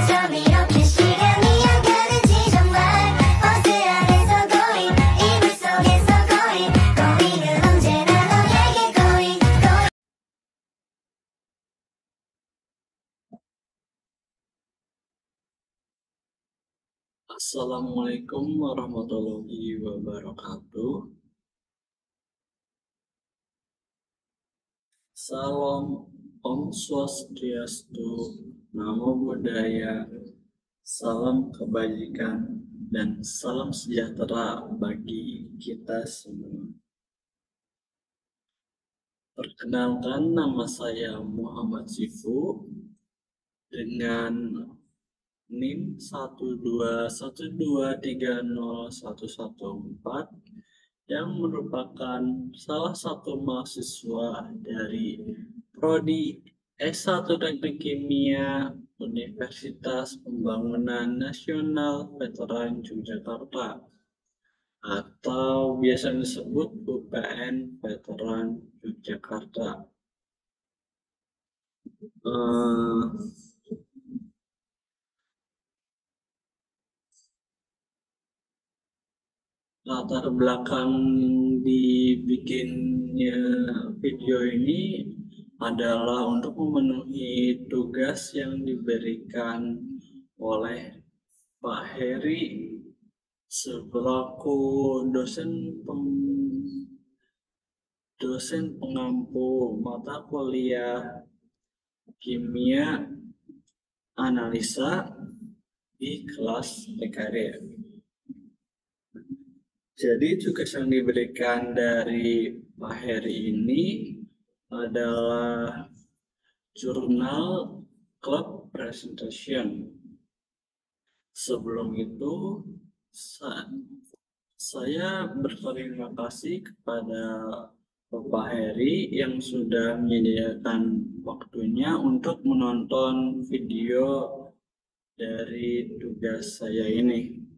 참 이렇게 시간이 안 가는지 정말 버스 안에서 고인 이불 속에서 고인은 언제나 너에게 고인 Assalamualaikum warahmatullahi wabarakatuh. Salam Om Swastiastu, Namo Buddhaya, salam kebajikan, dan salam sejahtera bagi kita semua. Perkenalkan, nama saya Muhammad Sifu dengan NIM 121230114 yang merupakan salah satu mahasiswa dari Prodi S1 Teknik Kimia Universitas Pembangunan Nasional Veteran Yogyakarta atau biasa disebut UPN Veteran Yogyakarta. Latar belakang dibikinnya video ini adalah untuk memenuhi tugas yang diberikan oleh Pak Heri selaku dosen pengampu mata kuliah kimia analisa di kelas PKD. Jadi tugas yang diberikan dari Pak Heri ini adalah jurnal club presentation. Sebelum itu, saya berterima kasih kepada Bapak Heri yang sudah menyediakan waktunya untuk menonton video dari tugas saya ini.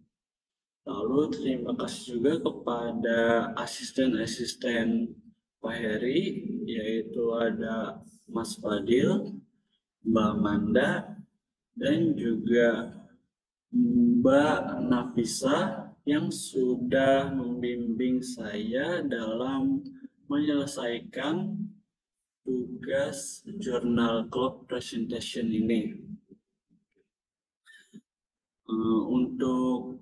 Lalu terima kasih juga kepada asisten-asisten Pak Heri, yaitu ada Mas Fadil, Mbak Manda, dan juga Mbak Nafisa yang sudah membimbing saya dalam menyelesaikan tugas jurnal club presentation ini. Untuk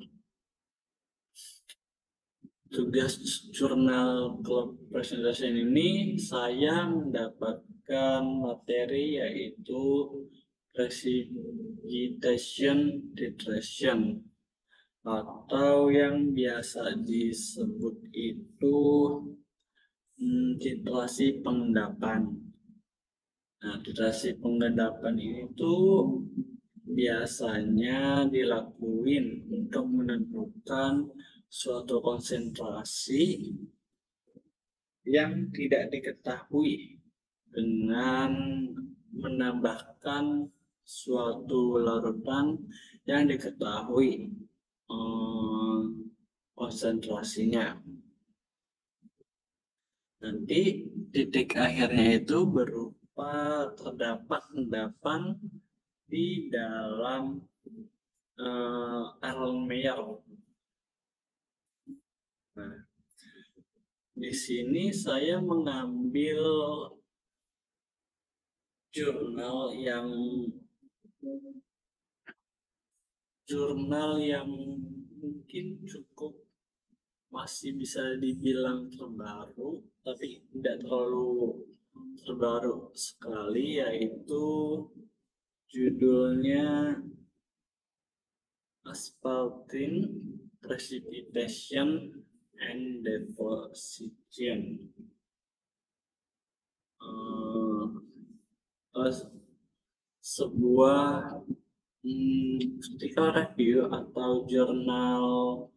tugas jurnal club presentation ini saya mendapatkan materi yaitu precipitation titration atau yang biasa disebut itu titrasi pengendapan. Nah, titrasi pengendapan itu biasanya dilakuin untuk menentukan suatu konsentrasi yang tidak diketahui dengan menambahkan suatu larutan yang diketahui konsentrasinya. Nanti titik akhirnya itu berupa terdapat endapan di dalam Erlenmeyer. Nah, di sini saya mengambil jurnal yang mungkin cukup masih bisa dibilang terbaru, tapi tidak terlalu terbaru sekali, yaitu judulnya Asphaltene Precipitation and Deposition. Sebuah critical review atau jurnal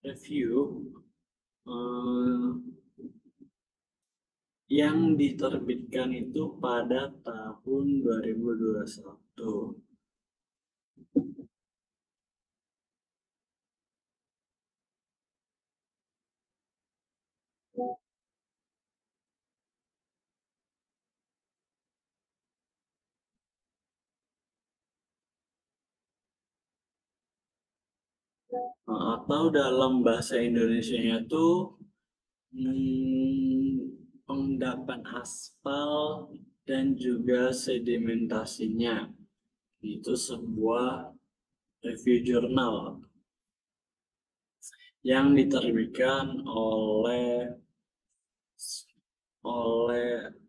review yang diterbitkan itu pada tahun 2021. atau dalam bahasa Indonesianya itu pengendapan aspal dan juga sedimentasinya. Itu sebuah review jurnal yang diterbitkan oleh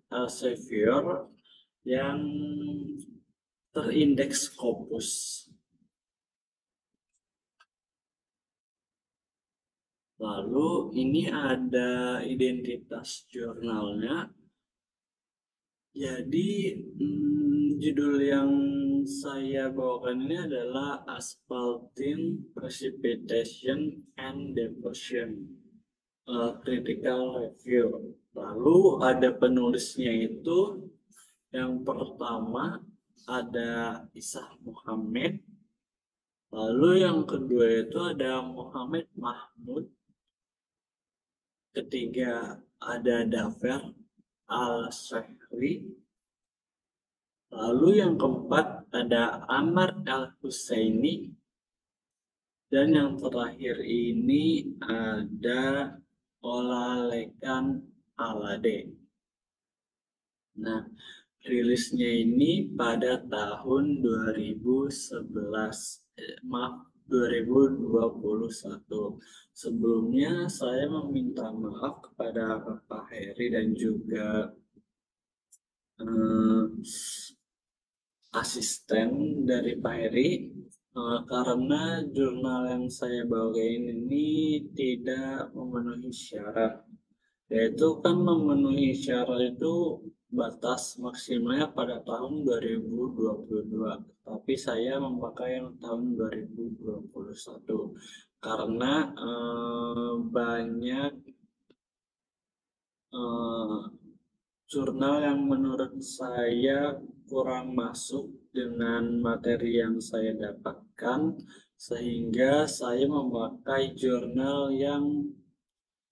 Elsevier yang terindeks Scopus. Lalu ini ada identitas jurnalnya. Jadi judul yang saya bawakan ini adalah Asphaltene Precipitation and Deposition, Critical Review. Lalu ada penulisnya itu, yang pertama ada Isah Muhammad, lalu yang kedua itu ada Muhammad Mahmud, ketiga ada Dafer Al-Shahri, lalu yang keempat ada Ammar Al-Husaini, dan yang terakhir ini ada Olalekan Alade. Nah, rilisnya ini pada tahun 2021. Sebelumnya saya meminta maaf kepada Bapak Heri dan juga asisten dari Pak Heri, karena jurnal yang saya bawain ini tidak memenuhi syarat. Yaitu kan memenuhi syarat itu batas maksimalnya pada tahun 2022, tapi saya memakai yang tahun 2021 karena banyak jurnal yang menurut saya kurang masuk dengan materi yang saya dapatkan, sehingga saya memakai jurnal yang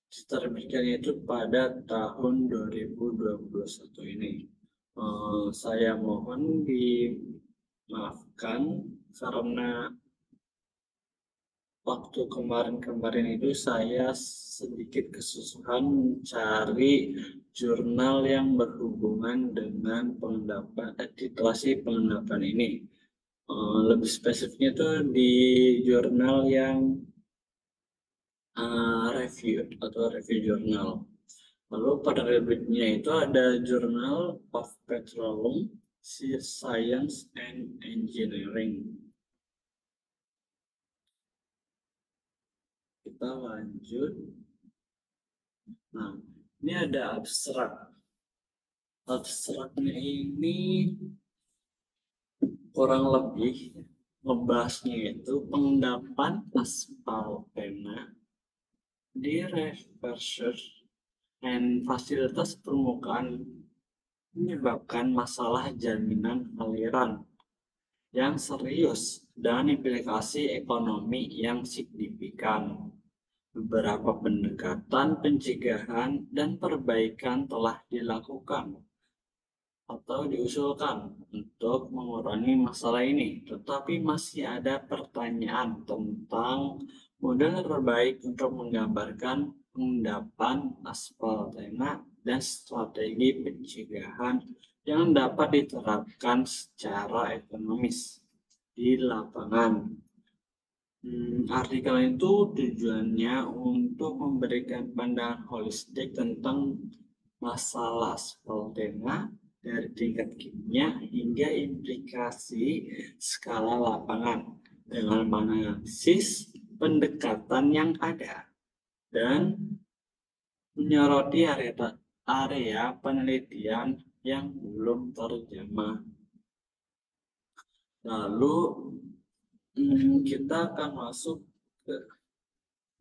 diterbitkannya itu pada tahun 2021 ini. Saya mohon dimaafkan karena waktu kemarin itu saya sedikit kesusahan mencari jurnal yang berhubungan dengan titulasi pengendapan ini. Lebih spesifiknya itu di jurnal yang review jurnal. Lalu pada reviewnya itu ada Journal of Petroleum Science and Engineering. Kita lanjut. Nah, ini ada abstrak. Abstraknya ini kurang lebih membahasnya itu pengendapan asphaltena di reservoir dan fasilitas permukaan menyebabkan masalah jaminan aliran yang serius dan implikasi ekonomi yang signifikan. Beberapa pendekatan pencegahan dan perbaikan telah dilakukan atau diusulkan untuk mengurangi masalah ini, tetapi masih ada pertanyaan tentang model terbaik untuk menggambarkan pengendapan asphaltena dan strategi pencegahan yang dapat diterapkan secara ekonomis di lapangan. Artikel itu tujuannya untuk memberikan pandangan holistik tentang masalah asphaltena dari tingkat kimia hingga implikasi skala lapangan dengan menganalisis pendekatan yang ada dan menyoroti area penelitian yang belum terjamah. Lalu kita akan masuk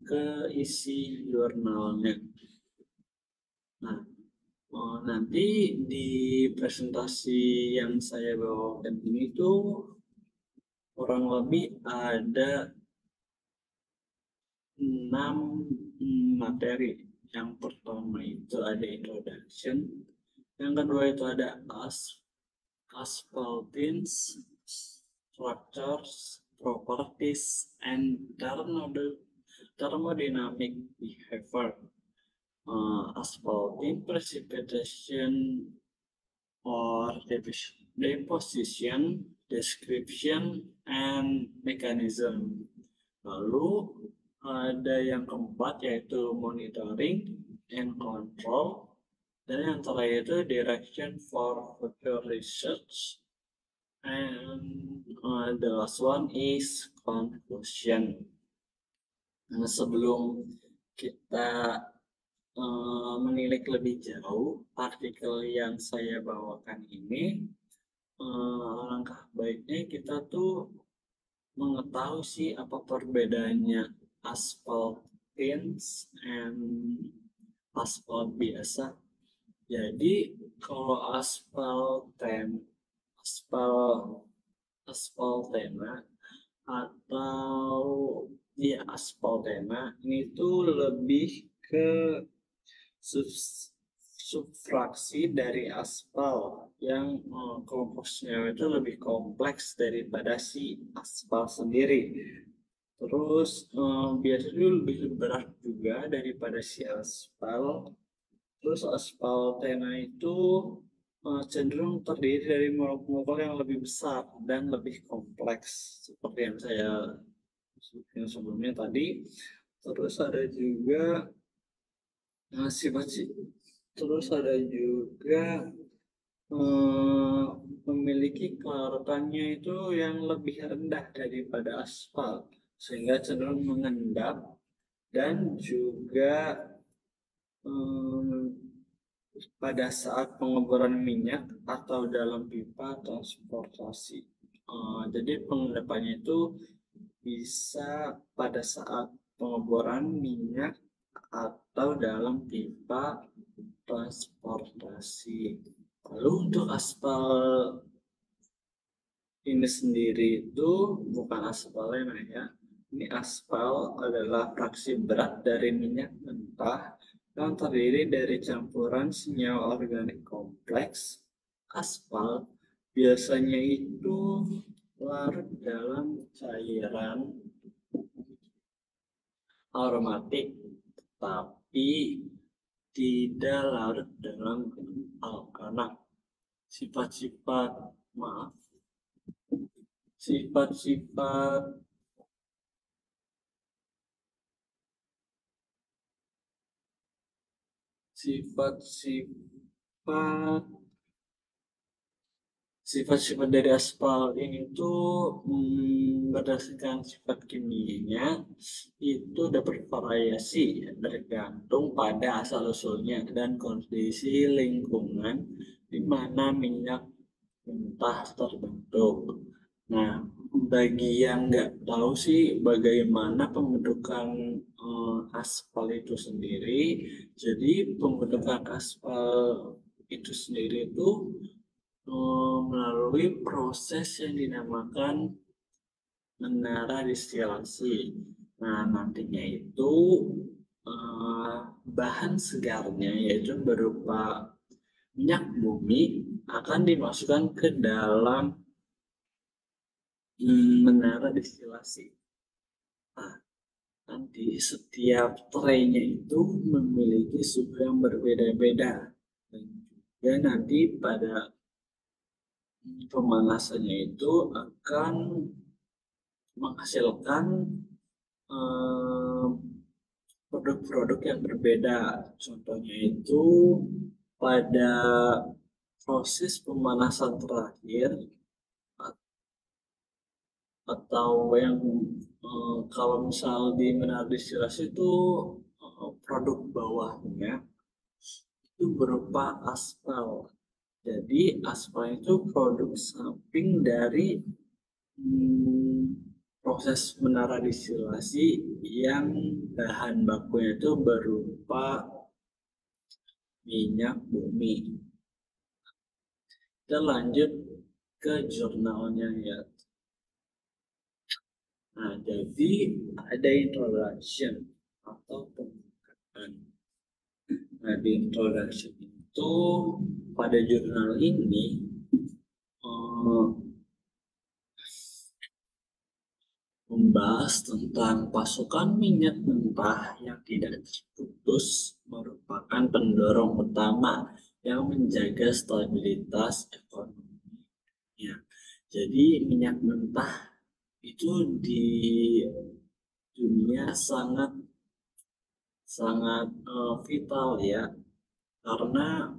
ke isi jurnalnya. Nah, nanti di presentasi yang saya bawakan ini tuh kurang lebih ada 6 materi. Yang pertama itu ada introduction, yang kedua itu ada asphaltene structures, properties and thermodynamic behavior, asphalting, precipitation or deposition, description, and mechanism. Lalu ada yang keempat yaitu monitoring and control, dan yang terakhir itu direction for future research, and the last one is conclusion. Nah, sebelum kita menilik lebih jauh artikel yang saya bawakan ini, langkah baiknya kita tuh mengetahui sih apa perbedaannya aspal tins and aspal biasa. Jadi kalau aspal tema atau aspal ini tuh lebih ke subfraksi dari aspal yang komposnya itu lebih kompleks daripada si aspal sendiri. Terus biasanya lebih berat juga daripada si aspal. Terus aspal tena itu cenderung terdiri dari molekul yang lebih besar dan lebih kompleks seperti yang saya sebutkan sebelumnya tadi. Terus ada juga memiliki kelarutannya itu yang lebih rendah daripada aspal sehingga cenderung mengendap, dan juga pada saat pengeboran minyak atau dalam pipa transportasi. Jadi pengendapannya itu bisa pada saat pengeboran minyak atau dalam pipa transportasi. Lalu untuk aspal ini sendiri itu bukan aspalnya ya. Ini aspal adalah fraksi berat dari minyak mentah yang terdiri dari campuran senyawa organik kompleks. Aspal biasanya itu larut dalam cairan aromatik, tapi tidak larut dalam alkana. Sifat-sifat dari aspal ini tuh berdasarkan sifat kimianya itu dapat variasi tergantung pada asal usulnya dan kondisi lingkungan di mana minyak mentah terbentuk. Nah, bagi yang nggak tahu sih bagaimana pembentukan aspal itu sendiri, jadi pembentukan aspal itu sendiri itu melalui proses yang dinamakan menara distilasi. Nah, nantinya itu bahan segarnya yaitu berupa minyak bumi akan dimasukkan ke dalam menara distilasi. Nah, nanti setiap traynya itu memiliki suhu yang berbeda-beda, dan juga nanti pada pemanasannya itu akan menghasilkan produk-produk yang berbeda. Contohnya itu pada proses pemanasan terakhir atau yang kalau misal di menara distilasi itu produk bawahnya itu berupa aspal. Jadi aspal itu produk samping dari proses menara distilasi yang bahan bakunya itu berupa minyak bumi. Kita lanjut ke jurnalnya ya. Nah, jadi ada introduction atau pembukaan. Nah, di introduction itu pada jurnal ini membahas tentang pasokan minyak mentah yang tidak terputus merupakan pendorong utama yang menjaga stabilitas ekonomi. Ya, jadi minyak mentah itu di dunia sangat sangat vital ya, karena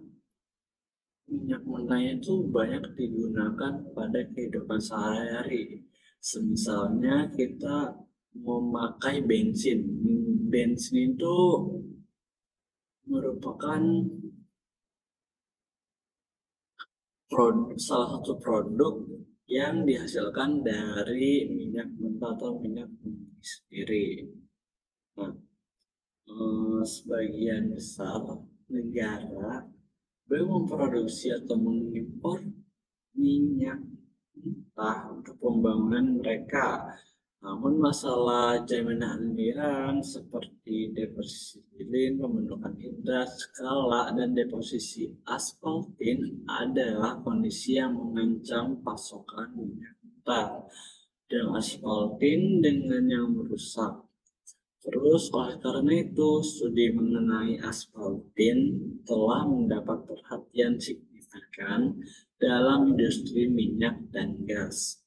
minyak mentah itu banyak digunakan pada kehidupan sehari-hari. Misalnya kita memakai bensin. Bensin itu merupakan salah satu produk yang dihasilkan dari minyak mentah atau minyak bumi sendiri. Nah, sebagian besar negara belum memproduksi atau mengimpor minyak mentah untuk pembangunan mereka. Namun masalah jaminan aliran seperti deposisi lilin, pembentukan hidrat, skala, dan deposisi asphaltin adalah kondisi yang mengancam pasokan minyak mentah. Dan asphaltin dengan yang merusak. Terus oleh karena itu, studi mengenai asphaltin telah mendapat perhatian signifikan dalam industri minyak dan gas.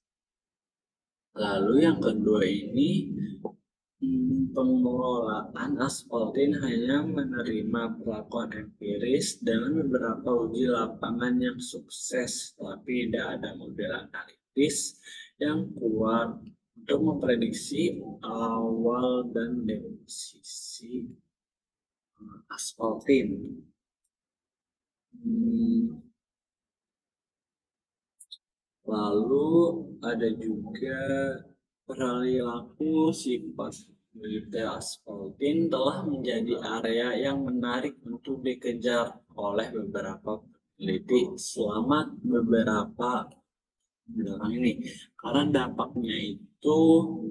Lalu yang kedua ini, pengelolaan asphaltin hanya menerima perlakuan empiris dengan beberapa uji lapangan yang sukses, tapi tidak ada model analitis yang kuat untuk memprediksi awal dan deposisi asphaltin. Lalu ada juga perilaku sifat militer asphaltin telah menjadi area yang menarik untuk dikejar oleh beberapa peneliti selama beberapa bulan ini, karena dampaknya itu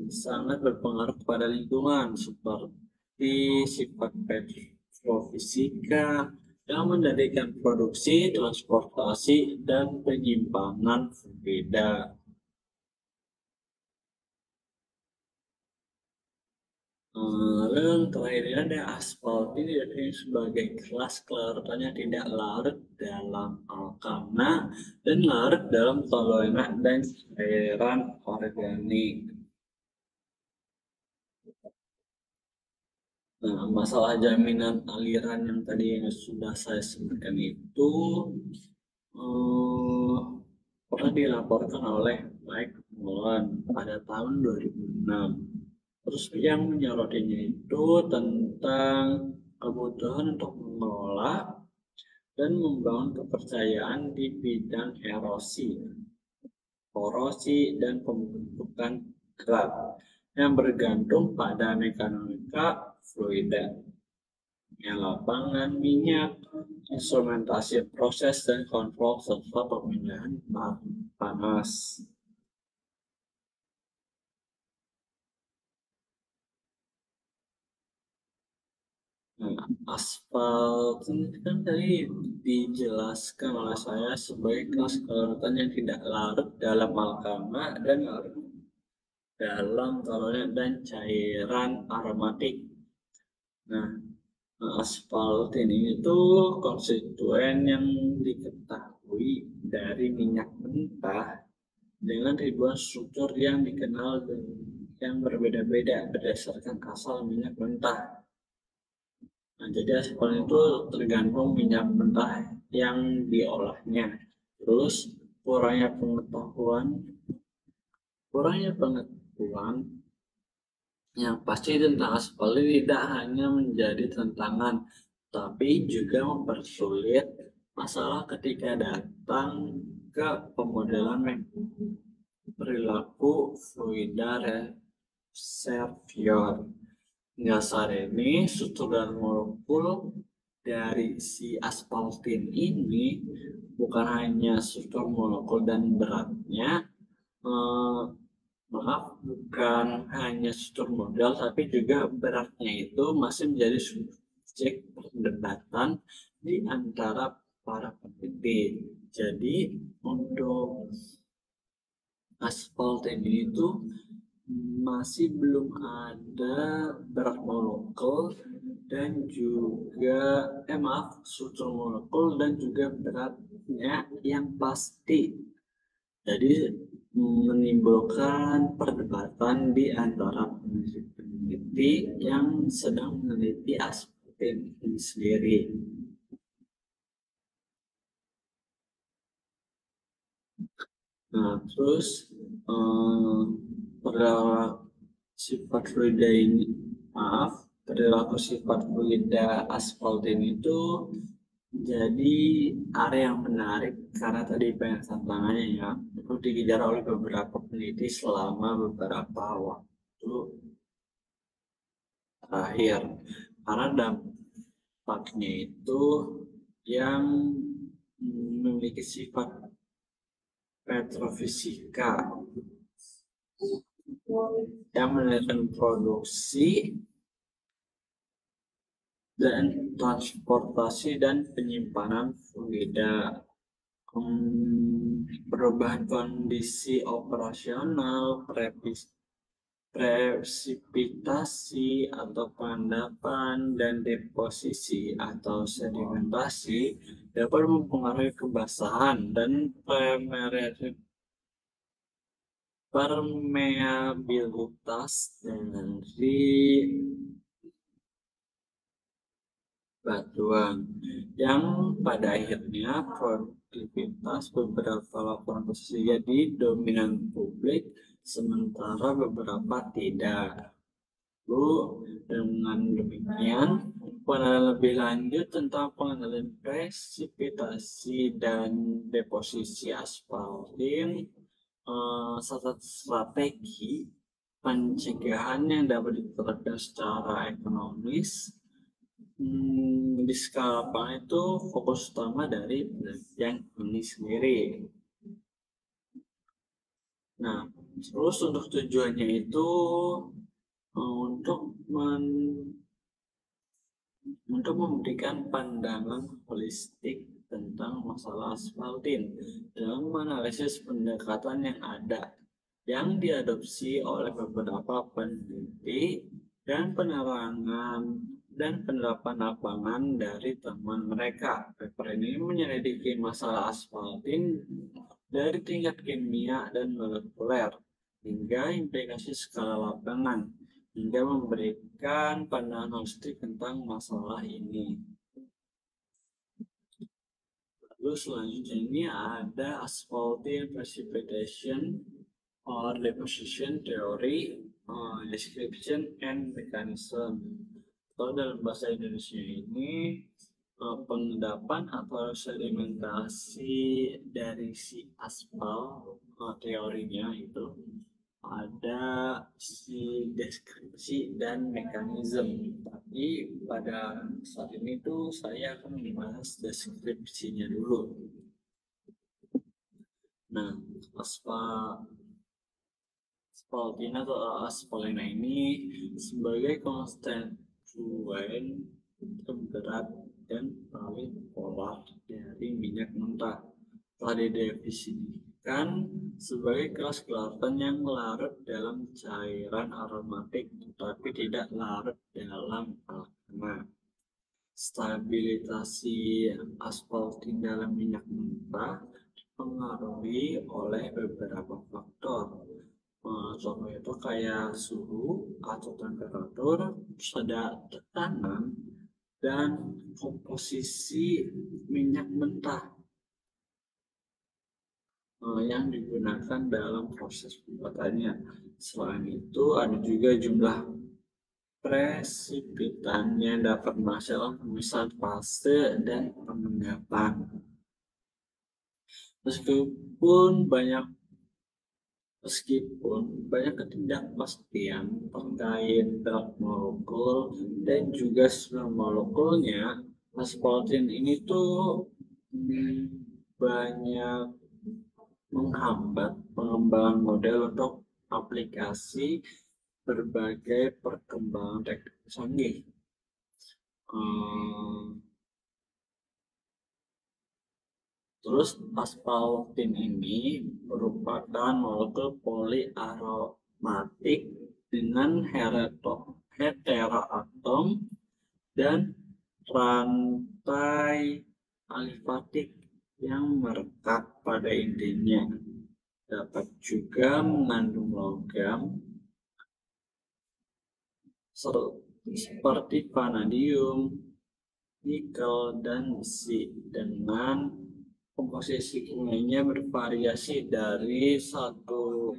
sangat berpengaruh kepada lingkungan seperti sifat petrofisika yang menjadikan produksi, transportasi, dan penyimpangan berbeda. Lalu yang terakhir ini ada asphaltin didefinisi sebagai kelas kelarutan yang tidak larut dalam alkana dan larut dalam toluena dan cairan organik. Nah, masalah jaminan aliran yang tadi sudah saya sebutkan itu pernah dilaporkan oleh Mike Mullen pada tahun 2006. Terus yang menyorotinya itu tentang kebutuhan untuk mengelola dan membangun kepercayaan di bidang erosi, korosi, dan pembentukan gerak yang bergantung pada mekanika fluida, lapangan minyak, instrumentasi proses dan kontrol serta pemindahan panas. Nah, aspal ini kan tadi dijelaskan oleh saya sebagai kelas kelarutan yang tidak larut dalam alkana dan larut dalam toluena dan cairan aromatik. Nah, asphaltin itu konstituen yang diketahui dari minyak mentah dengan ribuan struktur yang dikenal yang berbeda-beda berdasarkan asal minyak mentah. Nah, jadi asphaltin itu tergantung minyak mentah yang diolahnya. Terus kurangnya pengetahuan yang pasti tentang asphaltin tidak hanya menjadi tantangan, tapi juga mempersulit masalah ketika datang ke pemodelan perilaku fluida reservoir. Hingga saat ini, struktur dan molekul dari si asphaltin ini bukan hanya struktur molekul dan beratnya, bukan hanya struktur modal, tapi juga beratnya itu masih menjadi subjek perdebatan di antara para peneliti. Jadi untuk asphaltin itu masih belum ada berat molekul dan juga maaf, struktur molekul dan juga beratnya yang pasti. Jadi menimbulkan perdebatan di antara peneliti yang sedang meneliti aspek ini sendiri. Nah, terus perilaku sifat fluida ini, perilaku sifat fluida asphaltin itu jadi area yang menarik karena tadi banyak tantangannya ya. Itu dikejar oleh beberapa peneliti selama beberapa waktu terakhir. Karena dampaknya itu yang memiliki sifat petrofisika yang menandakan produksi dan transportasi dan penyimpanan fluida, perubahan kondisi operasional, presipitasi atau pengendapan, dan deposisi atau sedimentasi dapat mempengaruhi kebasahan dan permeabilitas dari batuan yang pada akhirnya produktivitas beberapa laporan posisi jadi dominan publik sementara beberapa tidak. Lalu dengan demikian penelitian lebih lanjut tentang pengendalian presipitasi dan deposisi asphaltin, satu strategi pencegahan yang dapat diterapkan secara ekonomis. Di skala lapangan itu fokus utama dari penelitian ini sendiri. Nah, terus untuk tujuannya itu untuk memberikan pandangan holistik tentang masalah asphaltin dalam menganalisis pendekatan yang ada yang diadopsi oleh beberapa peneliti dan penerangan dan penerapan lapangan dari teman mereka. Paper ini menyelidiki masalah asphaltin dari tingkat kimia dan molekuler hingga implikasi skala lapangan hingga memberikan pandangan holistik tentang masalah ini. Lalu selanjutnya ini ada asphaltin precipitation or deposition theory, description and mechanism. Atau dalam bahasa Indonesia ini pengendapan atau sedimentasi dari si aspal, teorinya itu ada si deskripsi dan mekanisme. Tapi pada saat ini tuh saya akan membahas deskripsinya dulu. Nah, asphaltin atau asphalina ini sebagai konstituen terberat dan paling polar dari minyak mentah telah didefinisikan sebagai kelas kelautan yang larut dalam cairan aromatik tetapi tidak larut dalam alkana. Stabilitasi asphaltin dalam minyak mentah dipengaruhi oleh beberapa faktor. Contoh itu kayak suhu atau temperatur, tekanan, dan komposisi minyak mentah yang digunakan dalam proses pembuatannya. Selain itu ada juga jumlah presipitan yang dapat masuk dalam pemisahan fase dan pengendapan. Meskipun banyak ketidakpastian terkait berat molekul dan juga struktur molekulnya, asphaltin ini tuh banyak menghambat pengembangan model untuk aplikasi berbagai perkembangan teknik canggih. Terus asphaltin ini merupakan molekul matik dengan heteroatom dan rantai alifatik yang merekat pada intinya. Dapat juga mengandung logam seperti vanadium, nikel, dan besi dengan komposisi kimianya bervariasi dari satu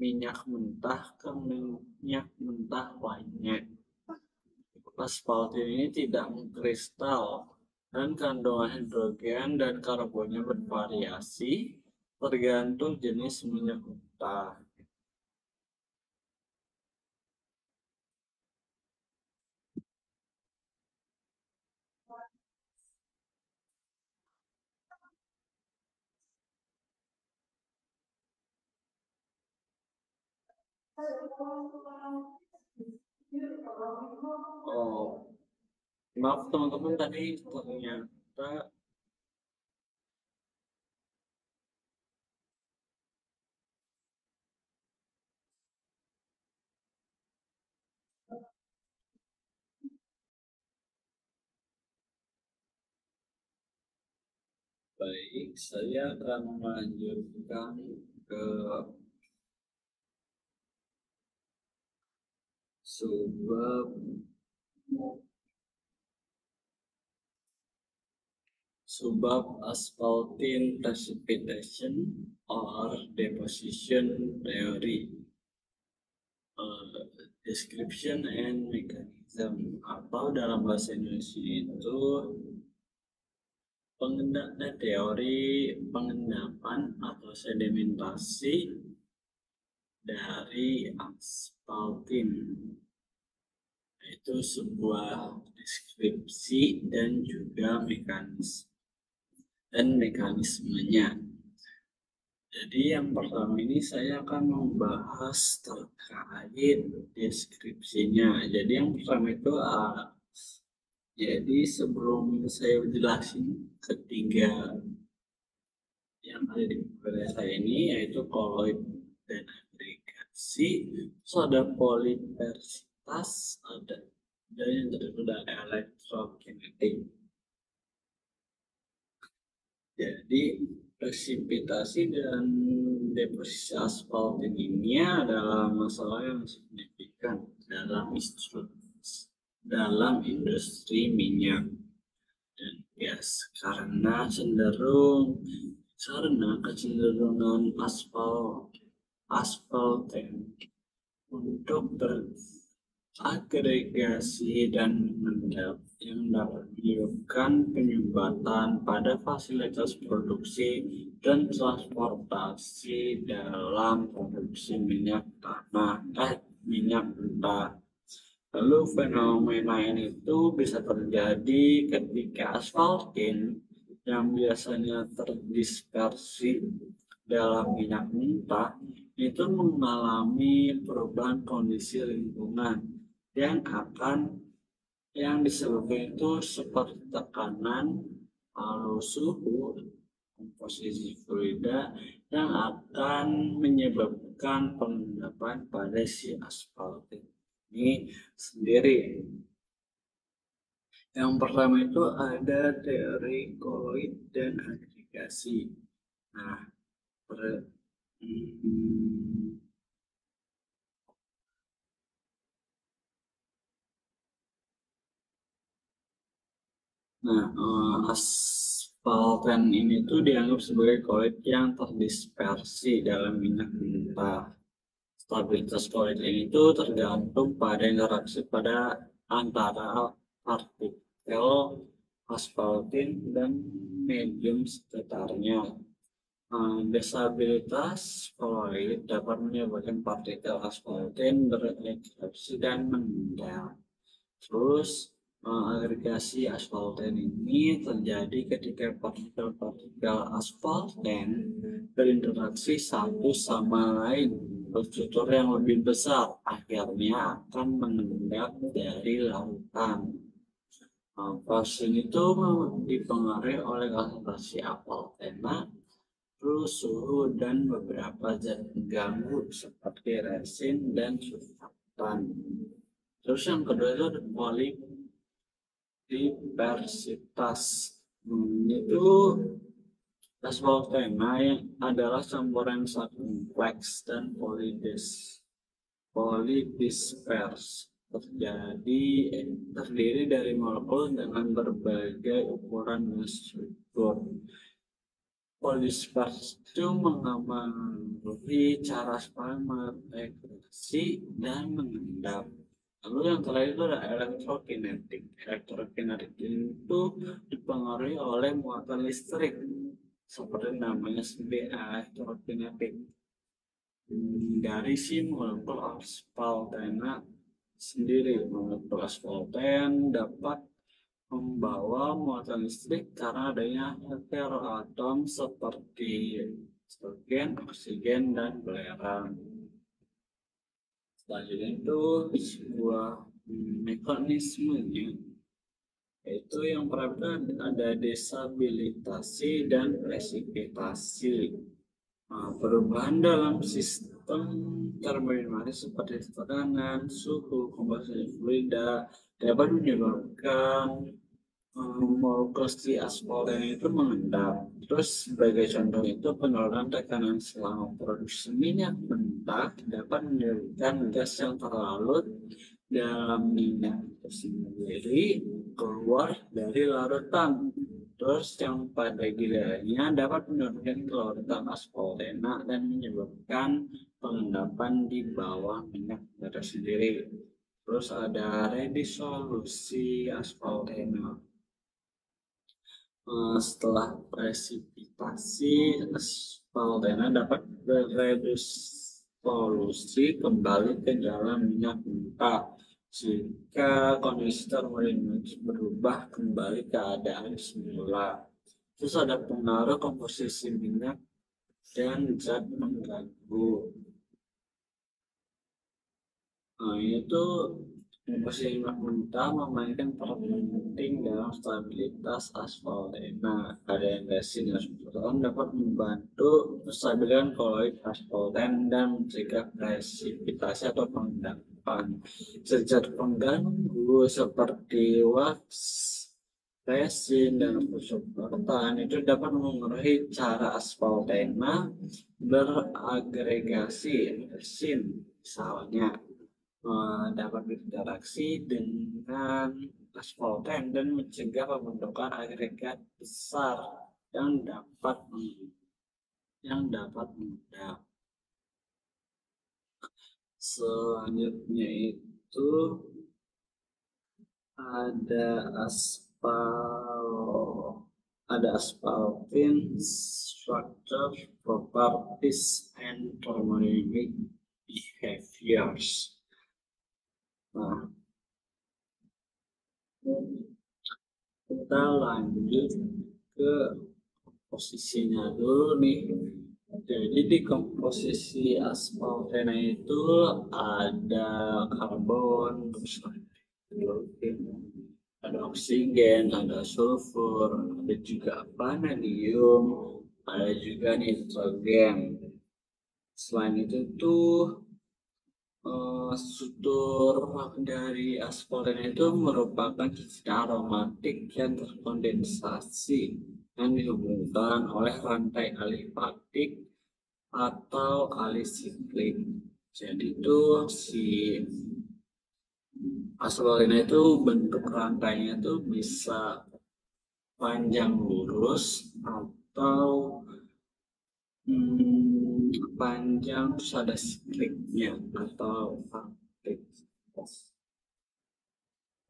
minyak mentah ke minyak mentah lainnya. Aspaltin ini tidak mengkristal dan kandungan hidrogen dan karbonnya bervariasi tergantung jenis minyak mentah. Oh, maaf teman-teman, tadi ternyata baik, saya akan melanjutkan ke subbab asphaltene precipitation or deposition theory. Description and mechanism, atau dalam bahasa Indonesia itu teori pengendapan atau sedimentasi dari asphaltin. Itu sebuah deskripsi dan juga mekanismenya. Jadi yang pertama ini saya akan membahas terkait deskripsinya. Jadi yang pertama itu jadi sebelum saya jelasin ketiga yang ada di buku saya ini, yaitu koloid dan agregasi, terus ada poliversitas, dan yang terakhir ada elektrokinetik. Jadi presipitasi dan deposisi asphaltin ini adalah masalah yang signifikan dalam industri minyak dan gas karena kecenderungan asphalten untuk beragregasi dan mengendap yang dapat menyebabkan penyumbatan pada fasilitas produksi dan transportasi dalam produksi minyak mentah. Lalu fenomena ini bisa terjadi ketika asphaltin yang biasanya terdispersi dalam minyak mentah itu mengalami perubahan kondisi lingkungan yang disebabkan itu seperti tekanan, suhu, komposisi fluida yang akan menyebabkan pengendapan pada si asphaltin ini sendiri. Yang pertama itu ada teori koloid dan agregasi. Nah, asphalten ini dianggap sebagai koloid yang terdispersi dalam minyak mentah. Stabilitas koloid ini tergantung pada interaksi antara partikel asphaltin dan medium sekitarnya. Stabilitas koloid dapat menyebabkan partikel asphaltin berinteraksi dan mengendap. Terus agregasi asphalten ini terjadi ketika partikel-partikel asphalten berinteraksi satu sama lain berstruktur yang lebih besar, akhirnya akan mengendap dari lautan. Proses ini dipengaruhi oleh konsentrasi asphaltena, terus suhu dan beberapa zat pengganggu seperti resin dan surfaktan. Terus yang kedua itu ada polidiversitas. Itu asfaltena yang adalah campuran zat kompleks dan polidispers terdiri dari molekul dengan berbagai ukuran dan struktur. Polidispers itu mengamalkan cara mendeteksi dan mengendap. Lalu yang terakhir itu ada elektrokinetik. Elektrokinetik itu dipengaruhi oleh muatan listrik, seperti namanya sendiri elektrokinetik. Dari si molekul aspaltena sendiri, molekul aspalten dapat membawa muatan listrik karena adanya heteroatom seperti hidrogen, oksigen, dan belerang. Selanjutnya itu sebuah mekanismenya, yaitu yang pertama ada desabilitasi dan presipitasi. Perubahan dalam sistem termodinamik seperti tekanan, suhu, komposisi fluida dapat menyebabkan molekul si aspalten itu mengendap. Terus sebagai contoh itu penurunan tekanan selama produksi minyak mentah dapat menyebabkan gas yang terlarut dalam minyak itu sendiri keluar dari larutan. Terus yang pada gilirannya dapat menurunkan kelarutan aspaltena dan menyebabkan pengendapan di bawah minyak itu sendiri. Terus ada redisolusi aspaltena. Setelah presipitasi, aspaltena dapat beredisolusi kembali ke dalam minyak mentah jika kondisi termodinamik berubah kembali keadaan semula. Terus ada pengaruh komposisi minyak dan zat pengganggu. Itu komposisi minyak mentah memainkan peran penting dalam stabilitas aspaltena. Ada yang resin dan surfaktan dapat membantu menstabilkan koloid aspalten dan mencegah presipitasi atau pengendapan. Zat pengganggu seperti wax, resin, dan surfaktan itu dapat mengaruhi cara aspaltena beragregasi. Resin misalnya dapat berinteraksi dengan aspalten dan mencegah pembentukan agregat besar yang dapat meledak. Selanjutnya itu ada asphaltene structure, properties, and thermodynamic behaviors. Nah, kita lanjut ke posisinya dulu nih. Jadi di komposisi aspaltena itu ada karbon, terus ada oksigen, ada sulfur, ada juga vanadium, ada juga nitrogen. Selain itu tuh struktur dari aspalten itu merupakan zat aromatik yang terkondensasi yang dihubungkan oleh rantai alifatik atau alisiklik. Jadi itu si aspalten itu bentuk rantainya itu bisa panjang lurus atau panjang terus ada sikliknya atau faktik.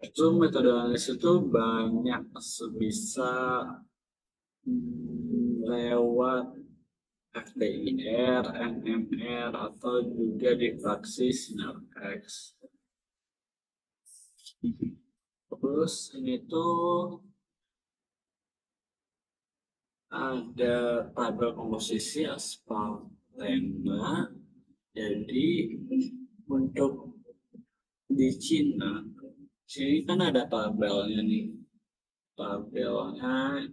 Itu metode analisis itu banyak sebisa lewat FTIR, NMR, atau juga difraksi sinar X. Terus ini tuh ada tabel komposisi aspaltena. Jadi untuk di Cina, sini kan ada tabelnya nih. Tabelnya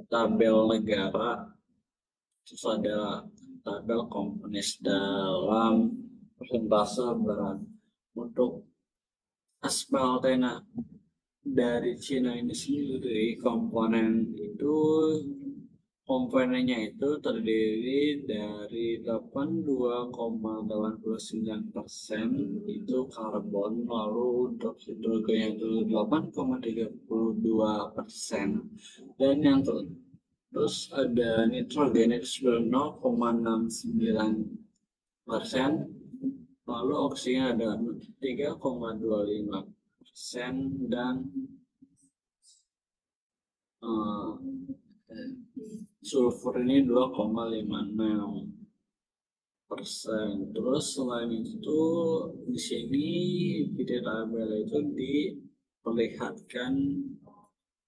tabel negara Terus ada tabel komponen dalam persentase berat. Untuk aspal tena dari Cina ini sendiri, komponennya itu terdiri dari 82,89% itu karbon, lalu untuk hidrogen itu 8,32%, dan yang terus ada nitrogen itu 0,69%, lalu oksigen ada 3,25%, dan sulfur ini 2,56%. Terus selain itu di sini di tabel itu diperlihatkan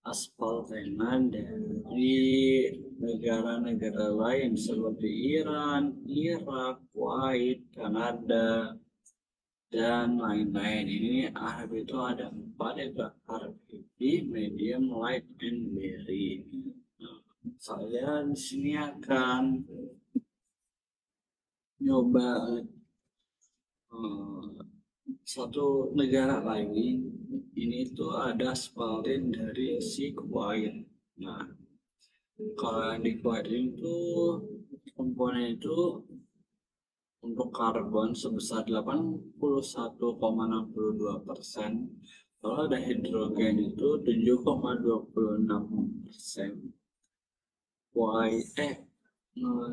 aspal tena dari negara-negara lain seperti Iran, Irak, Kuwait, Kanada, dan lain-lain. Ini Arab itu ada 4 ya, Arab heavy, medium, light, and very. Saya di sini akan nyoba satu negara lagi. Ini tuh ada spalin dari si Kuwait. Nah, kalau yang di Kuwait itu komponen itu untuk karbon sebesar 81,62%. Kalau ada hidrogen itu 7,26%.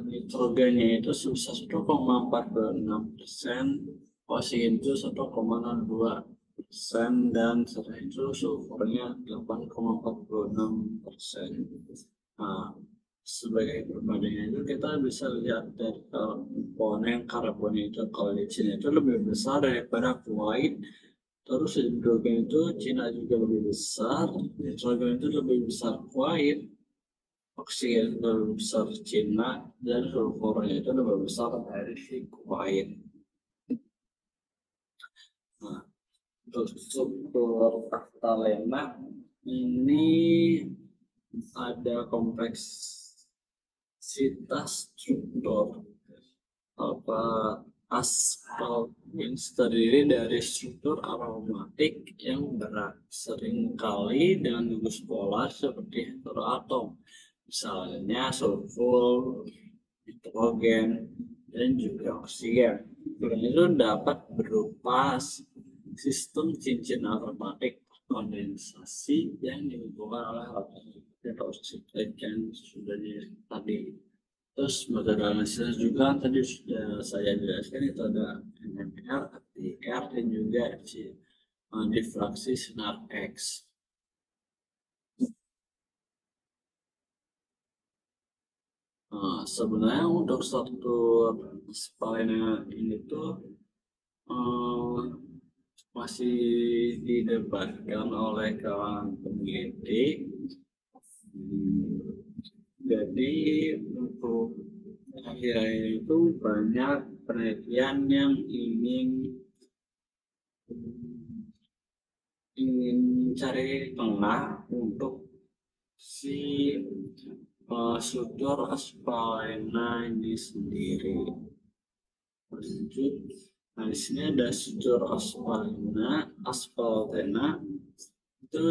Nitrogennya itu sebesar 1,46%, oksigen itu 1,02%, dan setelah itu sulfurnya 8,46%. Nah, sebagai perbandingan itu kita bisa lihat dari komponen karbon itu, kalau di Cina itu lebih besar daripada Kuwait. Terus hidrogen itu Cina juga lebih besar, nitrogen itu lebih besar Kuwait, oksigen itu lebih besar Cina, dan sulfurnya itu lebih besar dari si Kuwait. Nah, untuk struktur Aftalena ini ada kompleksitas struktur aspal yang terdiri dari struktur aromatik yang berat, seringkali dengan gugus polar seperti heteroatom, misalnya sulfur, nitrogen, dan juga oksigen. Itu dapat berupa sistem cincin aromatik kondensasi yang dihubungkan oleh oksida yang sudah tadi. Terus metode analisis juga tadi sudah saya jelaskan, itu ada NMR, FTR, dan juga difraksi sinar X. Sebenarnya untuk satu spalena ini tuh masih didebatkan oleh kalangan peneliti. Jadi untuk akhir-akhir itu banyak penelitian yang ingin mencari tengah untuk si struktur aspalena ini sendiri. Lanjut. Nah, di sini ada struktur aspaltena itu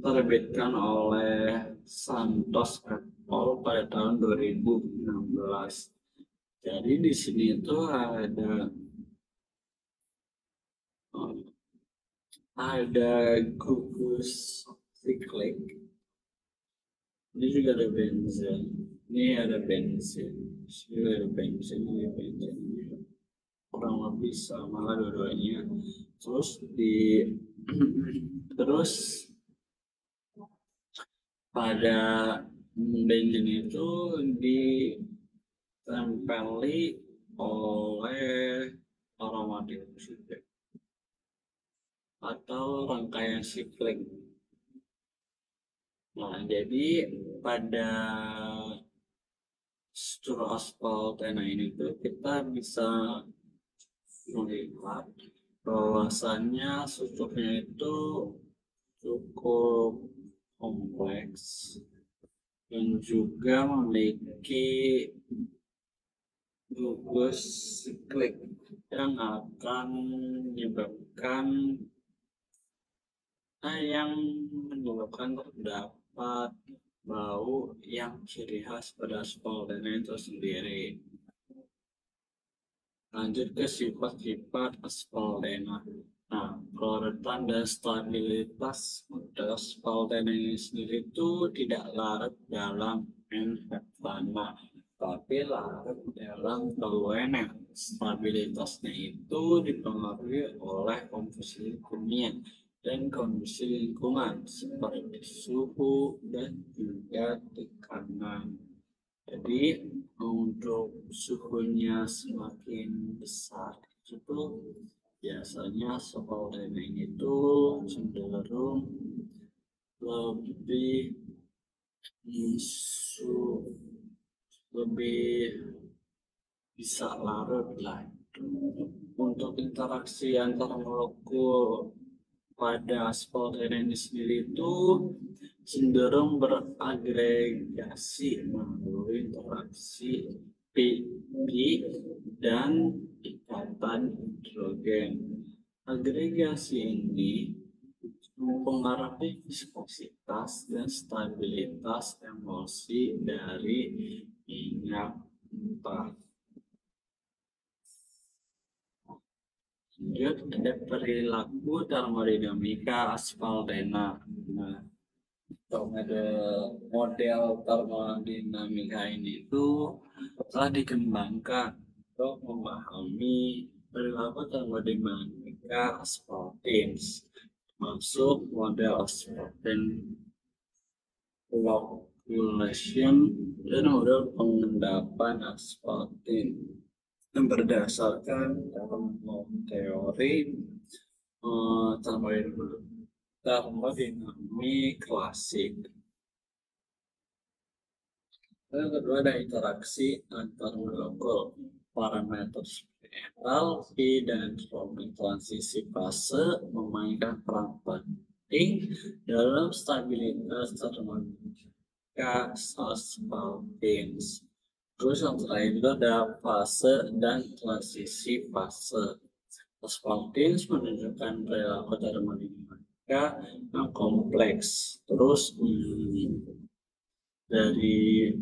diterbitkan oleh Santos et al. Pada tahun 2016. Jadi di sini itu ada gugus siklik. Ini juga ada benzen. Ini ada bensin. Ini ada bensin. Ini bensin. Kurang lebih sama lah dua-duanya. Terus pada bensin itu ditempeli oleh aromatik oksida atau rangkaian siklik. Nah, jadi pada struktur aspaltena ini tuh kita bisa melihat bahwasannya strukturnya itu cukup kompleks dan juga memiliki gugus siklik yang akan terdapat bau yang ciri khas pada spaldena itu sendiri. Lanjut ke sifat-sifat spaldena. Nah, keloratan dan stabilitas pada spaldena ini sendiri itu tidak larut dalam hexana, tapi larut dalam toluene. Stabilitasnya itu dipengaruhi oleh komposisi kimia dan kondisi lingkungan seperti suhu dan juga tekanan. Jadi untuk suhunya semakin besar itu biasanya spaldena ini tuh cenderung lebih lebih bisa larut lah. Untuk interaksi antara molekul pada spaldena ini sendiri itu cenderung beragregasi melalui interaksi pi dan ikatan hidrogen. Agregasi ini mempengaruhi viskositas dan stabilitas emulsi dari minyak mentah. Lanjut, ada perilaku termodinamika spaldena. Nah, model termodinamika ini itu telah dikembangkan untuk memahami perilaku termodinamika spaltins, masuk model Spaltin population dan model pengendapan spaltin yang berdasarkan dalam teori termodinamik klasik. Yang kedua ada interaksi antar molekul. Parameter seperti entalpi dan transisi fase memainkan peran penting dalam stabilitas termodinamika spaltins. Terus yang terakhir itu ada fase dan transisi fase. Spaltins menunjukkan perilaku termodinamika yang kompleks. Terus dari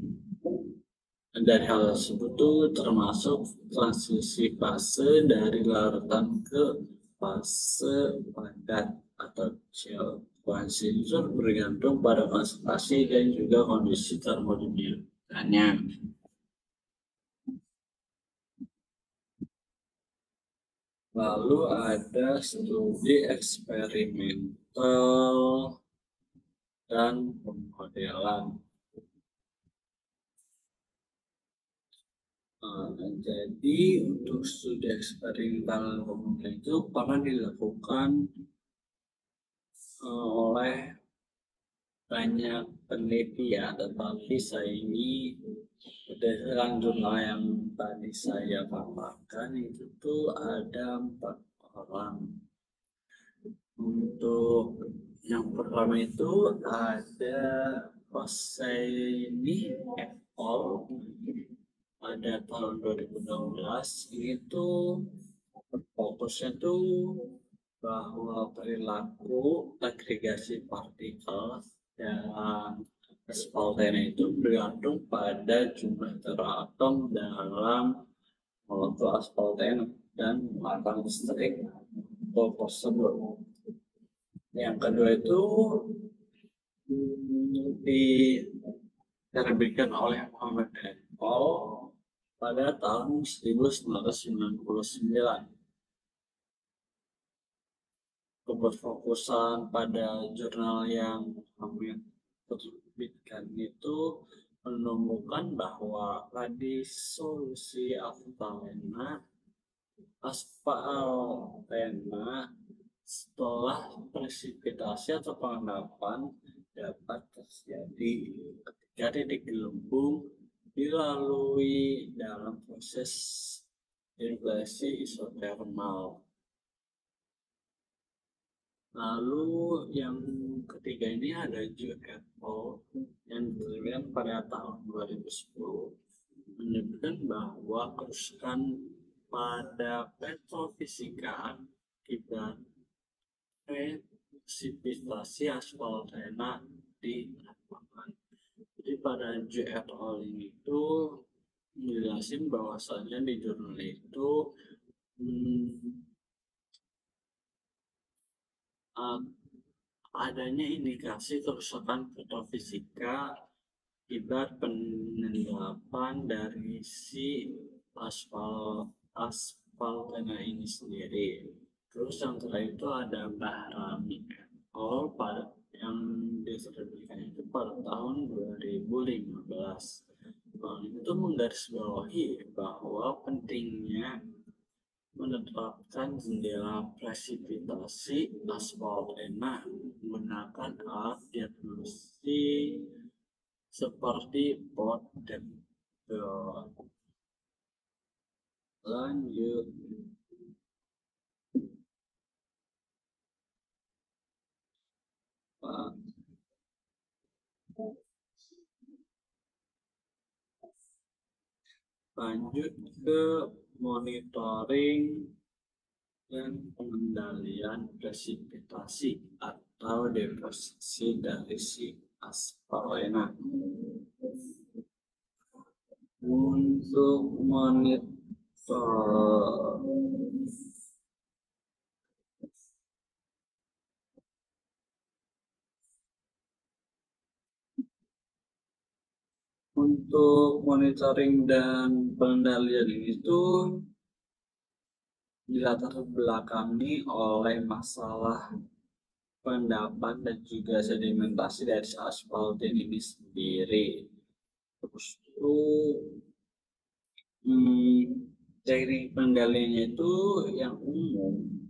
hal tersebut tuh termasuk transisi fase dari larutan ke fase padat atau gel. Transisi bergantung pada konsentrasi dan juga kondisi termodinamikanya. Lalu ada studi eksperimental dan pemodelan. Jadi untuk studi eksperimental dan pemodelan itu pernah dilakukan oleh banyak peneliti ya, tetapi saya ini berdasarkan jurnal yang tadi saya paparkan itu tuh ada 4 orang. Untuk yang pertama itu ada Hosseini et al. Pada tahun 2016 itu fokusnya tuh bahwa perilaku agregasi partikel dalam spaldena itu bergantung pada jumlah teratom dalam molekul spaldena dan muatan listrik tersebut. Yang kedua itu diterbitkan oleh Muhammad et al. Pada tahun 1999. Keberfokusan pada jurnal yang kami terbitkan itu menemukan bahwa disolusi spaldena setelah presipitasi atau pengendapan dapat terjadi ketika titik gelembung dilalui dalam proses inflasi isotermal. Lalu yang ketiga ini ada UFO yang ditemukan pada tahun 2010 menyebutkan bahwa kerusakan pada petrofisika akibat presipitasi aspal tanah di lapangan. Jadi pada UFO ini itu menjelaskan bahwasannya di jurnal itu uh, adanya indikasi kerusakan petrofisika akibat penenggelapan dari si aspal tanah ini sendiri. Terus yang terakhir itu ada Bahrami pada yang diterbitkan itu pada tahun 2015. Itu menggarisbawahi bahwa pentingnya menetapkan jendela presipitasi aspal tanah menggunakan alat diagnostik seperti pot dan lanjut. Lanjut ke monitoring dan pengendalian presipitasi atau deposisi dari si aspal tanah. Untuk monitor monitoring dan pengendalian itu dilatar belakangi oleh masalah pendapan dan juga sedimentasi dari aspal ini sendiri. Terus itu teknik pengendaliannya itu yang umum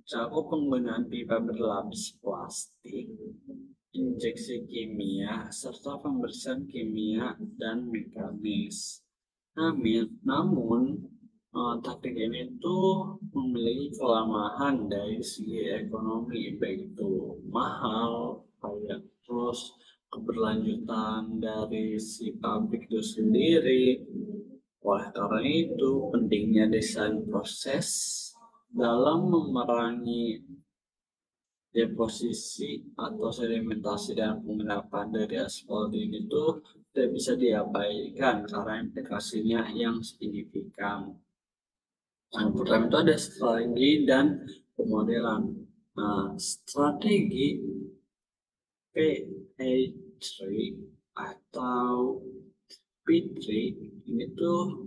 cakup penggunaan pipa berlapis plastik, injeksi kimia, serta pembersihan kimia dan mekanis. Namun taktik ini tuh memiliki kelemahan dari segi ekonomi, baik itu mahal, terus keberlanjutan dari si pabrik itu sendiri. Oleh karena itu, pentingnya desain proses dalam memerangi deposisi atau sedimentasi dan pengendapan dari aspal ini itu tidak bisa diabaikan karena implikasinya yang signifikan. Yang pertama itu ada strategi dan pemodelan. Nah, strategi PH3 atau P3 ini tuh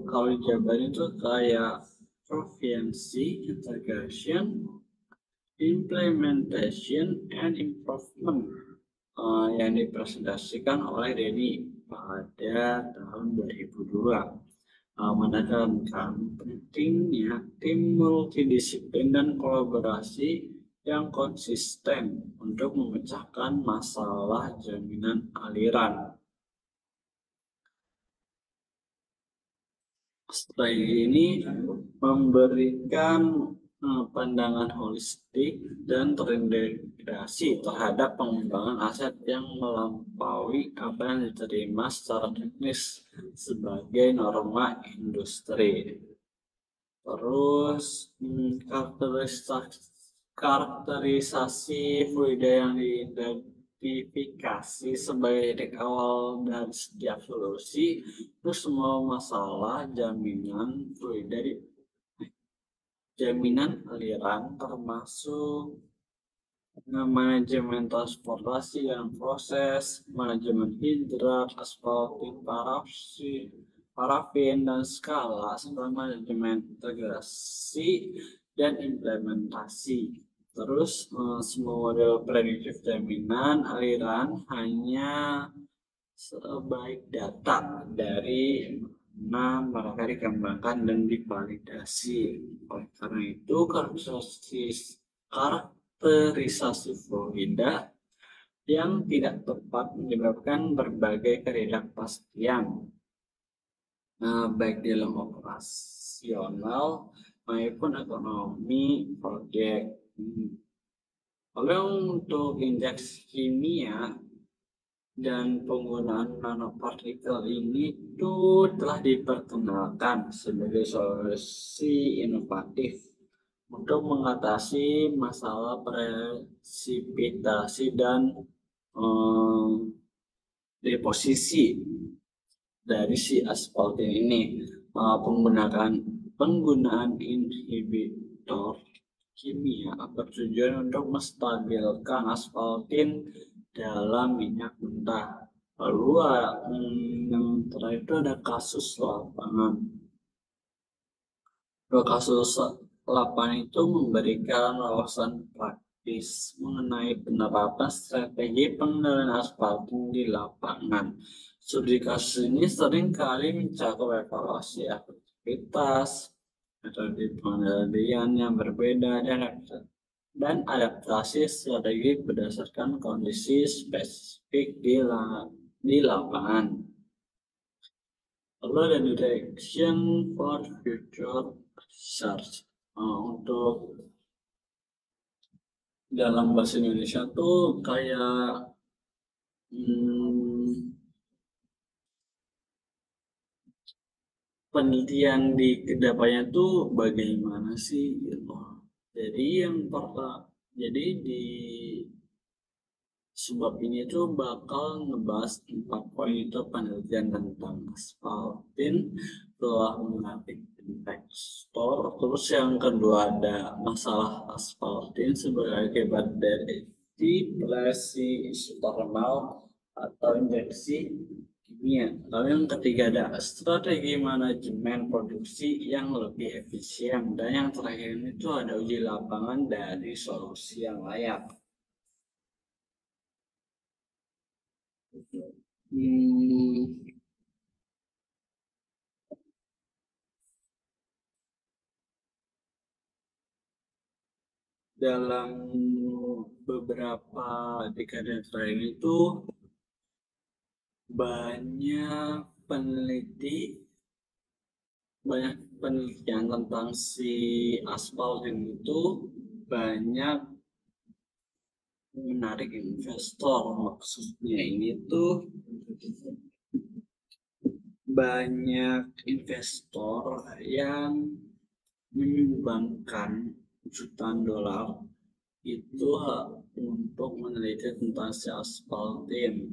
kalau dijabarin itu kayak proficiency, integration, implementation, and improvement yang dipresentasikan oleh Denny pada tahun 2002 menekankan pentingnya tim multidisiplin dan kolaborasi yang konsisten untuk memecahkan masalah jaminan aliran. Strategi ini memberikan pandangan holistik dan terintegrasi terhadap pengembangan aset yang melampaui apa yang diterima secara teknis sebagai norma industri. Terus karakterisasi fluida yang diidentifikasi sebagai titik awal dari setiap solusi itu semua masalah jaminan aliran termasuk manajemen transportasi dan proses, manajemen hidrat, asphaltik, parafin, dan skala, serta manajemen integrasi dan implementasi. Terus semua model prediktif jaminan aliran hanya sebaik data dari mana mereka dikembangkan dan divalidasi. Oleh karena itu, karakterisasi fluida yang tidak tepat menyebabkan berbagai ketidakpastian, baik dalam operasional maupun ekonomi proyek. Kalau untuk indeksi kimia dan penggunaan nanopartikel ini tuh telah diperkenalkan sebagai solusi inovatif untuk mengatasi masalah presipitasi dan deposisi dari si aspaltin ini. Penggunaan inhibitor kimia bertujuan untuk menstabilkan aspaltin dalam minyak mentah. Lalu yang terakhir itu ada kasus lapangan. Kasus lapangan itu memberikan wawasan praktis mengenai penerapan strategi pengendalian aspaltin di lapangan. Studi kasus ini sering kali mencakup evaluasi aktivitas, metode pengendalian yang berbeda, dan adaptasi strategi berdasarkan kondisi spesifik di lapangan. Lalu ada direction for future research. Untuk dalam bahasa Indonesia tuh kayak penelitian di kedepannya tuh bagaimana sih gitu. Jadi yang pertama, jadi di sebab ini tuh bakal ngebahas 4 poin itu penelitian tentang aspaltin, telah mengambil investor. Terus yang kedua ada masalah aspaltin sebagai akibat dari depresi isotermal atau injeksi kimia. Lalu yang ketiga ada strategi manajemen produksi yang lebih efisien, dan yang terakhir itu ada uji lapangan dari solusi yang layak. Dalam beberapa dekade terakhir itu banyak penelitian tentang si aspaltin itu banyak menarik investor. Maksudnya ini tuh banyak investor yang menyumbangkan jutaan dolar itu untuk meneliti tentang si aspaltin.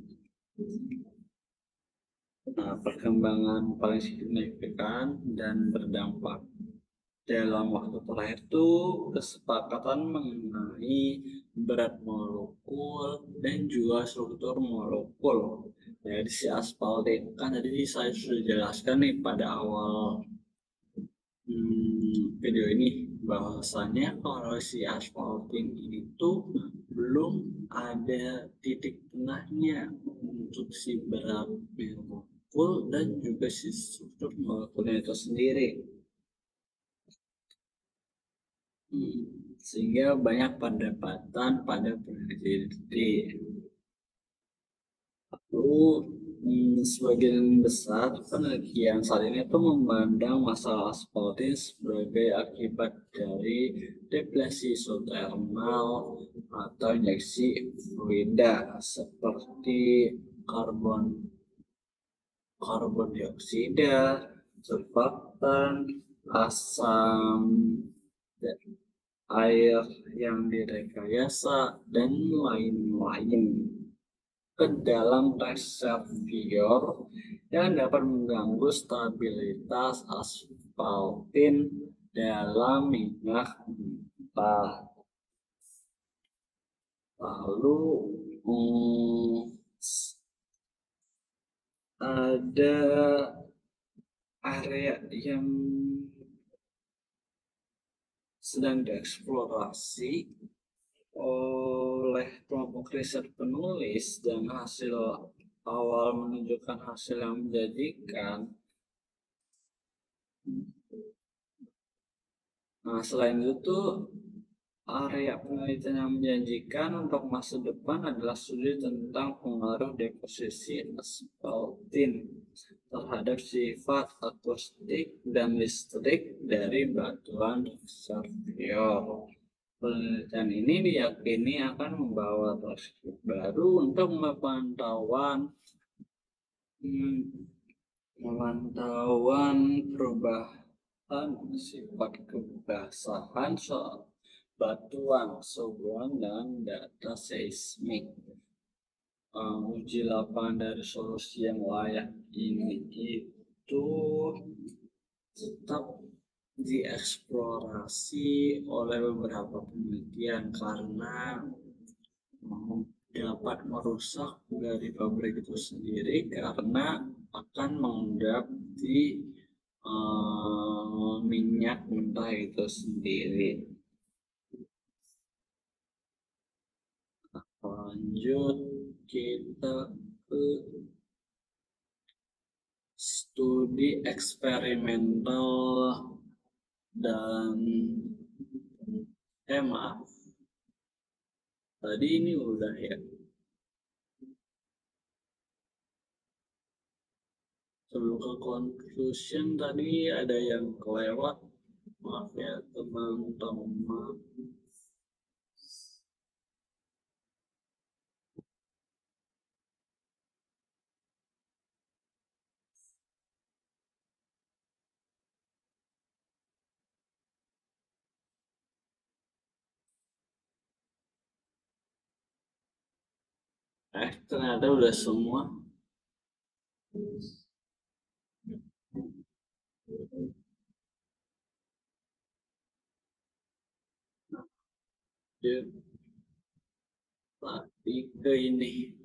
Nah, perkembangan paling signifikan dan berdampak dalam waktu terakhir itu kesepakatan mengenai berat molekul dan juga struktur molekul dari si aspaltin. Kan tadi saya sudah jelaskan nih pada awal video ini bahwasanya kalau si aspaltin ini tuh belum ada titik tengahnya untuk si berat molekul dan juga si struktur molekulnya itu sendiri. Sehingga banyak perdebatan pada peneliti. Lalu sebagian besar penelitian saat ini itu memandang masalah aspaltin sebagai akibat dari depresi isotermal atau injeksi fluida seperti karbon dioksida, surfaktan, asam air yang direkayasa, dan lain-lain ke dalam reservoir yang dapat mengganggu stabilitas aspaltin dalam minyak mentah. Lalu ada area yang sedang dieksplorasi oleh kelompok riset penulis dan hasil awal menunjukkan hasil yang menjanjikan. Nah, selain itu area penelitian yang menjanjikan untuk masa depan adalah studi tentang pengaruh deposisi aspaltin terhadap sifat akustik dan listrik dari batuan reservoir. Penelitian ini diyakini akan membawa perspektif baru untuk pemantauan perubahan sifat kebasahan soal batuan, suhuan, dan data seismik. Uji lapangan dari solusi yang layak ini itu tetap dieksplorasi oleh beberapa penelitian karena dapat merusak dari pabrik itu sendiri karena akan mengendap di minyak mentah itu sendiri. Lanjut kita ke studi eksperimental dan maaf, tadi ini udah ya. Sebelum ke conclusion tadi ada yang kelewat, maaf ya teman-teman. Ternyata udah semua. Tadi ke ini,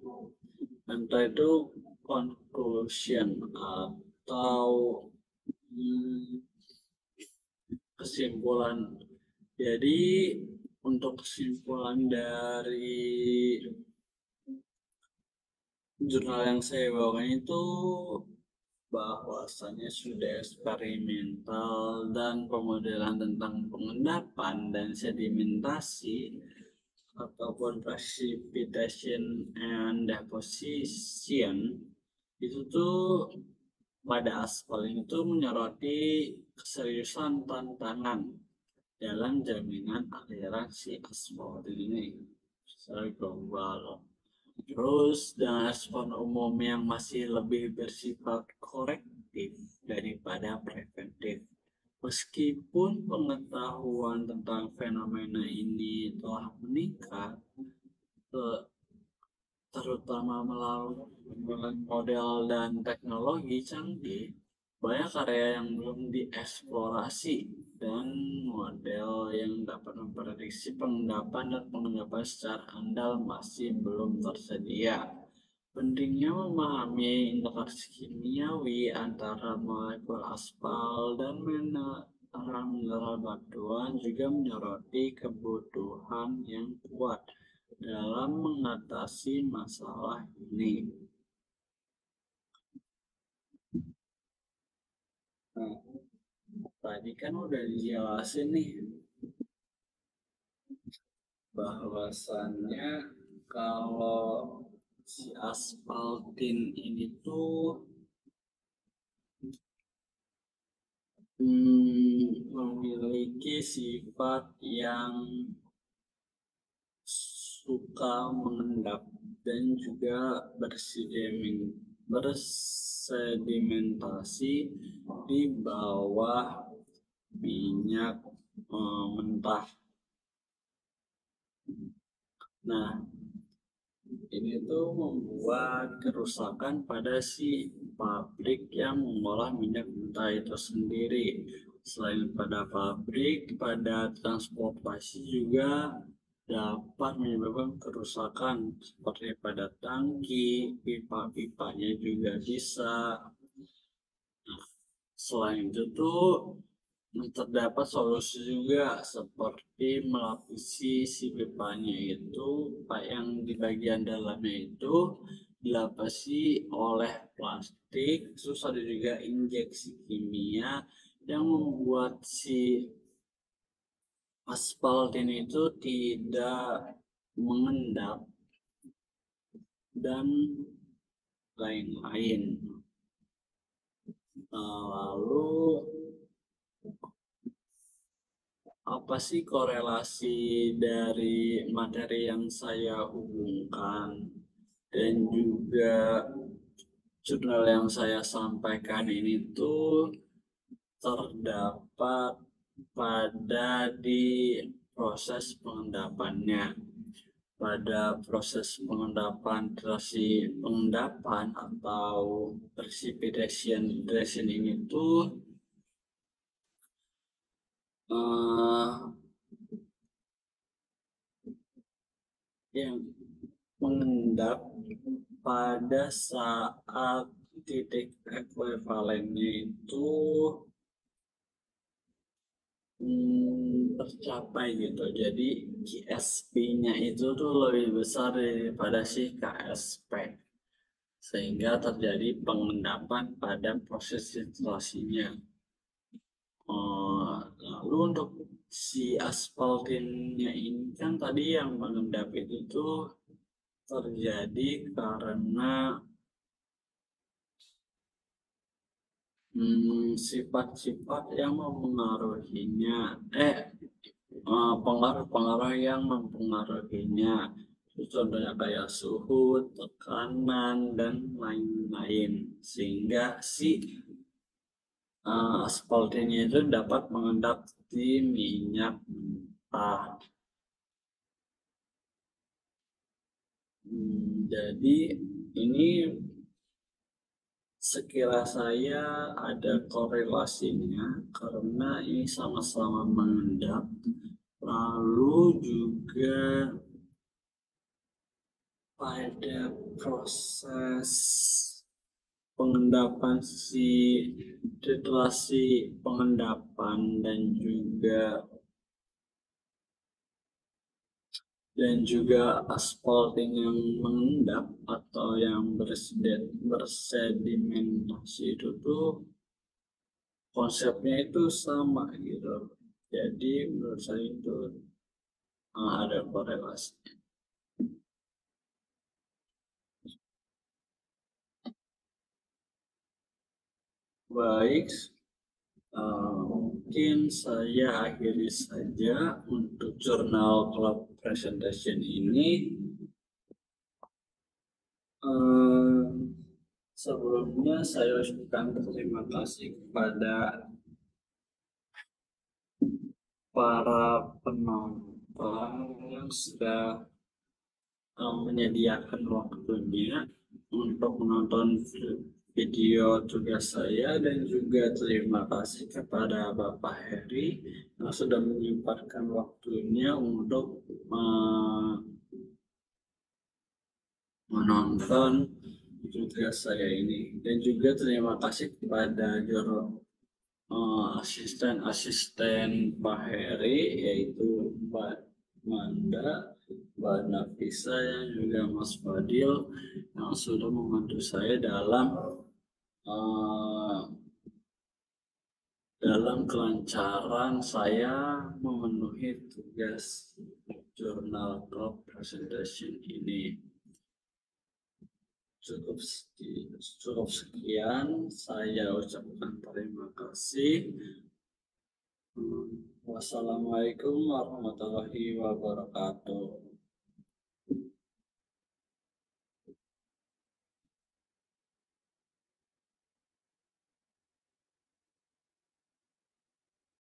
entah itu conclusion atau kesimpulan. Jadi untuk kesimpulan dari jurnal yang saya bawakan itu bahwasannya sudah eksperimental dan pemodelan tentang pengendapan dan sedimentasi ataupun precipitation and deposition itu tuh pada aspal ini tuh menyoroti keseriusan tantangan dalam jaminan aliran si aspal ini secara global. Terus dengan respon umum yang masih lebih bersifat korektif daripada preventif. Meskipun pengetahuan tentang fenomena ini telah meningkat, terutama melalui model dan teknologi canggih, banyak karya yang belum dieksplorasi dan model yang dapat memprediksi pengendapan dan pengendapan secara andal masih belum tersedia. Pentingnya memahami interaksi kimiawi antara molekul aspal dan mineral batuan juga menyoroti kebutuhan yang kuat dalam mengatasi masalah ini. Nah, tadi kan udah dijelasin nih bahwasannya kalau si aspaltin ini tuh memiliki sifat yang suka mengendap dan juga bersedimentasi di bawah minyak mentah. Nah, ini tuh membuat kerusakan pada si pabrik yang mengolah minyak mentah itu sendiri. Selain pada pabrik, pada transportasi juga dapat menyebabkan kerusakan seperti pada tangki, pipa-pipanya juga bisa. Selain itu tuh terdapat solusi juga seperti melapisi si pipanya itu, pak yang di bagian dalamnya itu dilapisi oleh plastik, terus ada juga injeksi kimia yang membuat si aspaltin itu tidak mengendap dan lain-lain. Lalu apa sih korelasi dari materi yang saya hubungkan dan juga jurnal yang saya sampaikan ini tuh terdapat pada di proses pengendapannya. Pada proses pengendapan atau precipitation ini tuh yang mengendap pada saat titik ekuivalennya itu tercapai gitu. Jadi KSP-nya itu tuh lebih besar daripada si KSP, sehingga terjadi pengendapan pada proses filtrasinya. Lalu untuk si aspaltinnya ini kan tadi yang mengendap itu tuh terjadi karena sifat-sifat yang mempengaruhinya, pengaruh-pengaruh yang mempengaruhinya. Contohnya kayak suhu, tekanan, dan lain-lain. Sehingga si aspaltinnya itu dapat mengendap di minyak mentah. Jadi ini sekira saya ada korelasinya karena ini sama-sama mengendap. Lalu juga pada proses pengendapan si titrasi pengendapan dan juga asphalting yang mengendap atau yang bersedimentasi itu tuh konsepnya itu sama gitu. Jadi menurut saya itu ada korelasi. Baik, mungkin saya akhiri saja untuk jurnal club presentation ini. Sebelumnya saya ucapkan terima kasih kepada para penonton yang sudah menyediakan waktunya untuk menonton video tugas saya, dan juga terima kasih kepada Bapak Heri yang sudah menyempatkan waktunya untuk menonton tugas saya ini, dan juga terima kasih kepada asisten-asisten Pak Heri, yaitu Mbak Manda, Mbak Nafisa, yang juga Mas Fadil yang sudah membantu saya dalam kelancaran saya memenuhi tugas jurnal club presentation ini. Cukup sekian, saya ucapkan terima kasih. Wassalamualaikum warahmatullahi wabarakatuh.